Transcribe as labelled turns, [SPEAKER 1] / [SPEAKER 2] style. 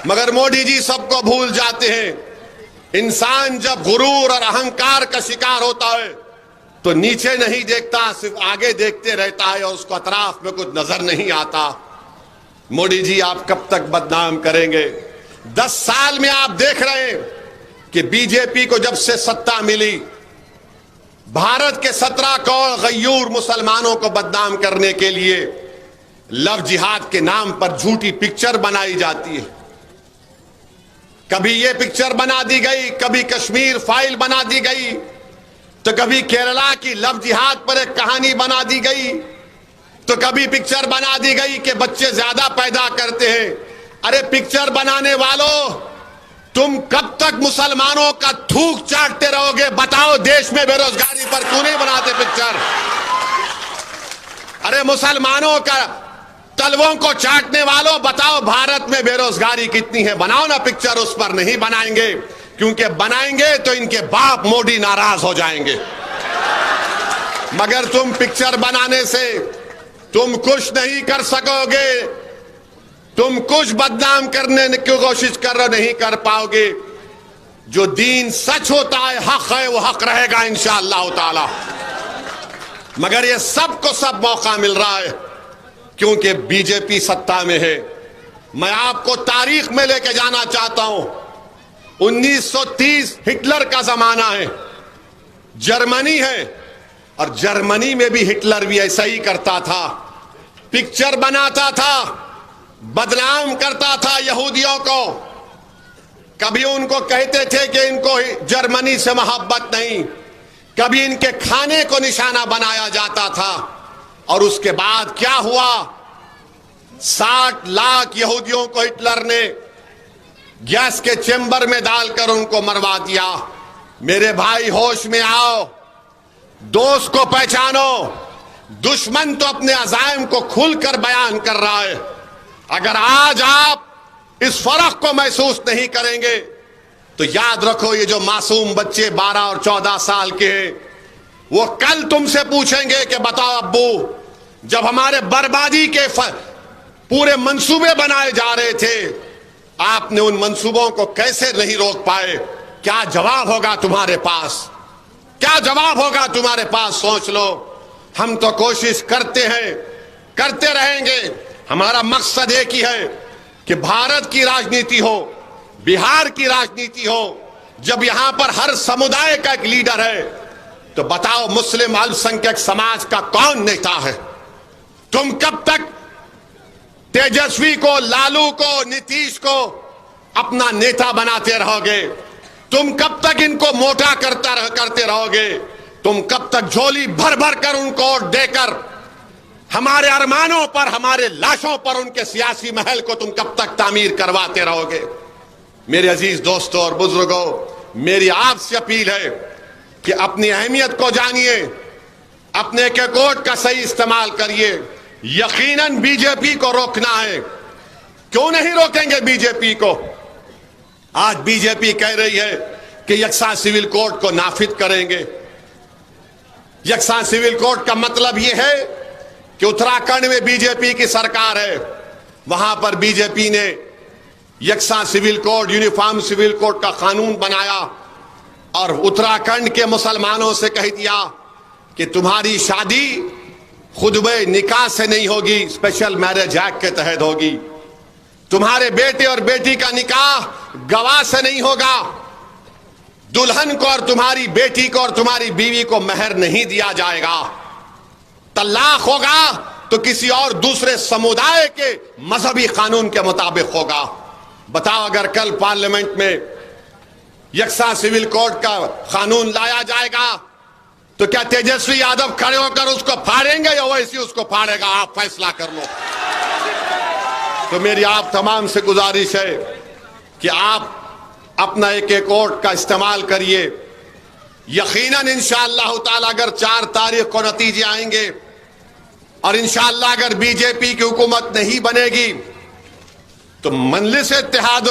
[SPEAKER 1] مگر موڈی جی سب کو بھول جاتے ہیں. انسان جب غرور اور اہنکار کا شکار ہوتا ہے تو نیچے نہیں دیکھتا, صرف آگے دیکھتے رہتا ہے اور اس کو اطراف میں کچھ نظر نہیں آتا. موڈی جی آپ کب تک بدنام کریں گے؟ 10 سال میں آپ دیکھ رہے ہیں کہ بی جے پی کو جب سے سطح ملی, بھارت کے 17 کروڑ غیور مسلمانوں کو بدنام کرنے کے لیے لو جہاد کے نام پر جھوٹی پکچر بنائی جاتی ہے. کبھی یہ پکچر بنا دی گئی, کبھی کشمیر فائل بنا دی گئی, تو کبھی کیرلا کی لو جہاد پر ایک کہانی بنا دی گئی, تو کبھی پکچر بنا دی گئی کہ بچے زیادہ پیدا کرتے ہیں. ارے پکچر بنانے والوں, تم کب تک مسلمانوں کا تھوک چاٹتے رہو گے؟ بتاؤ, دیش میں بے روزگاری پر کیوں نہیں بناتے پکچر؟ ارے مسلمانوں کا تلووں کو چاٹنے والوں, بتاؤ بھارت میں بے روزگاری کتنی ہے؟ بناؤ نا پکچر. اس پر نہیں بنائیں گے, کیونکہ بنائیں گے تو ان کے باپ موڈی ناراض ہو جائیں گے. مگر تم پکچر بنانے سے تم کچھ نہیں کر سکو گے. تم کچھ بدنام کرنے کی کوشش کر رہے نہیں کر پاؤ گے. جو دین سچ ہوتا ہے, حق ہے, وہ حق رہے گا انشاءاللہ تعالی. مگر یہ سب کو سب موقع مل رہا ہے کیونکہ بی جے پی سطح میں ہے. میں آپ کو تاریخ میں لے کے جانا چاہتا ہوں. 1930 ہٹلر کا زمانہ ہے, جرمنی ہے, اور جرمنی میں بھی ہٹلر بھی ایسا ہی کرتا تھا. پکچر بناتا تھا, بدنام کرتا تھا یہودیوں کو. کبھی ان کو کہتے تھے کہ ان کو جرمنی سے محبت نہیں, کبھی ان کے کھانے کو نشانہ بنایا جاتا تھا. اور اس کے بعد کیا ہوا؟ 60 لاکھ یہودیوں کو ہٹلر نے گیس کے چیمبر میں ڈال کر ان کو مروا دیا. میرے بھائی ہوش میں آؤ, دوست کو پہچانو. دشمن تو اپنے عزائم کو کھل کر بیان کر رہا ہے. اگر آج آپ اس فرق کو محسوس نہیں کریں گے تو یاد رکھو, یہ جو معصوم بچے 12 اور 14 سال کے ہیں, وہ کل تم سے پوچھیں گے کہ بتاؤ ابو, جب ہمارے بربادی کے پورے منصوبے بنائے جا رہے تھے, آپ نے ان منصوبوں کو کیسے نہیں روک پائے؟ کیا جواب ہوگا تمہارے پاس؟ کیا جواب ہوگا تمہارے پاس؟ سوچ لو. ہم تو کوشش کرتے ہیں, کرتے رہیں گے. ہمارا مقصد ایک ہی ہے کہ بھارت کی راجنیتی ہو, بہار کی راجنیتی ہو. جب یہاں پر ہر سمودائے کا ایک لیڈر ہے, تو بتاؤ مسلم السنکھیک سماج کا کون نیتا ہے؟ تم کب تک تیجسوی کو, لالو کو, نتیش کو اپنا نیتا بناتے رہو گے؟ تم کب تک ان کو موٹا کرتے رہو گے؟ تم کب تک جھولی بھر بھر کر ان کو ووٹ دے کر ہمارے ارمانوں پر, ہمارے لاشوں پر ان کے سیاسی محل کو تم کب تک تعمیر کرواتے رہو گے؟ میرے عزیز دوستوں اور بزرگوں, میری آپ سے اپیل ہے کہ اپنی اہمیت کو جانیے, اپنے ایک ووٹ کا صحیح استعمال کریے. یقیناً بی جے پی کو روکنا ہے. کیوں نہیں روکیں گے بی جے پی کو؟ آج بی جے پی کہہ رہی ہے کہ یکساں سول کوڈ کو نافذ کریں گے. یکساں سول کوڈ کا مطلب یہ ہے کہ اتراکھنڈ میں بی جے پی کی سرکار ہے, وہاں پر بی جے پی نے یکساں civil code, uniform civil code کا قانون بنایا, اور اتراکھنڈ کے مسلمانوں سے کہہ دیا کہ تمہاری شادی خطبہ نکاح سے نہیں ہوگی, اسپیشل میرج ایکٹ کے تحت ہوگی. تمہارے بیٹے اور بیٹی کا نکاح گواہ سے نہیں ہوگا. دلہن کو اور تمہاری بیٹی کو اور تمہاری بیوی کو مہر نہیں دیا جائے گا. طلاق ہوگا تو کسی اور دوسرے سمودائے کے مذہبی قانون کے مطابق ہوگا. بتاؤ, اگر کل پارلیمنٹ میں یکساں سول کوڈ کا قانون لایا جائے گا تو کیا تیجسوی یادو کھڑے ہو کر اس کو پھاڑیں گے یا ویسے اس کو پھاڑے گا؟ آپ فیصلہ کر لو. تو میری آپ تمام سے گزارش ہے کہ آپ اپنا ایک ووٹ کا استعمال کریے. یقیناً انشاءاللہ تعالی اگر 4 تاریخ کو نتیجے آئیں گے, اور انشاءاللہ اگر بی جے پی کی حکومت نہیں بنے گی, تو مجلس اتحاد